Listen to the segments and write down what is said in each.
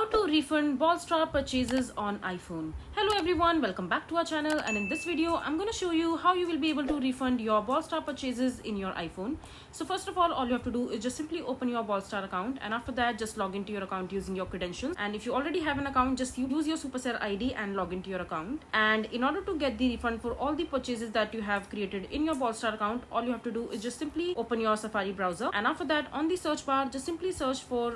How to refund Brawl Star purchases on iPhone. Hello everyone, welcome back to our channel, and in this video I'm going to show you how you will be able to refund your Brawl Star purchases in your iPhone. So first of all you have to do is just simply open your Brawl Star account, and after that just log into your account using your credentials. And if you already have an account, just use your Supercell ID and log into your account. And in order to get the refund for all the purchases that you have created in your Brawl Star account, all you have to do is just simply open your Safari browser, and after that on the search bar just simply search for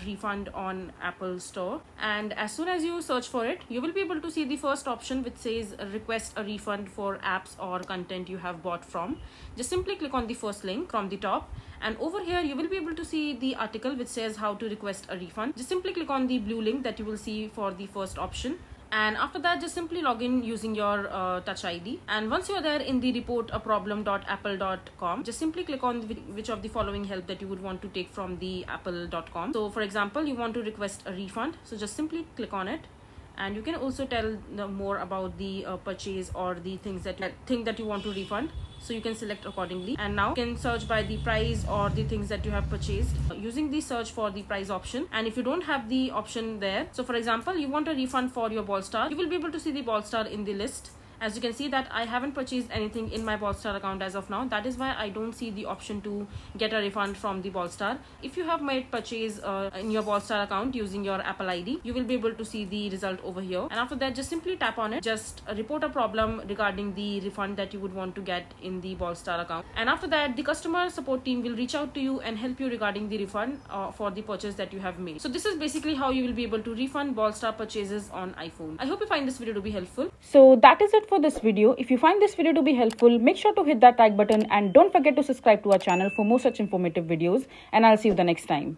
refund on Apple Store. And as soon as you search for it, you will be able to see the first option which says request a refund for apps or content you have bought from. Just simply click on the first link from the top, and over here you will be able to see the article which says how to request a refund. Just simply click on the blue link that you will see for the first option, and after that just simply log in using your touch ID. And once you are there in the reportaproblem.apple.com, just simply click on which of the following help that you would want to take from the apple.com. So for example, you want to request a refund, so just simply click on it, and you can also tell more about the purchase or the things that you want to refund, so you can select accordingly. And now you can search by the price or the things that you have purchased using the search for the price option. And if you don't have the option there, so for example you want a refund for your Brawl Star, you will be able to see the Brawl Star in the list. As you can see that I haven't purchased anything in my Brawl Star account as of now. That is why I don't see the option to get a refund from the Brawl Star. If you have made purchase in your Brawl Star account using your Apple ID, you will be able to see the result over here. And after that just simply tap on it, just report a problem regarding the refund that you would want to get in the Brawl Star account. And after that the customer support team will reach out to you and help you regarding the refund for the purchase that you have made. So this is basically how you will be able to refund Brawl Star purchases on iPhone. I hope you find this video to be helpful. So that is it for this video. If you find this video to be helpful, make sure to hit that like button and don't forget to subscribe to our channel for more such informative videos, and I'll see you the next time.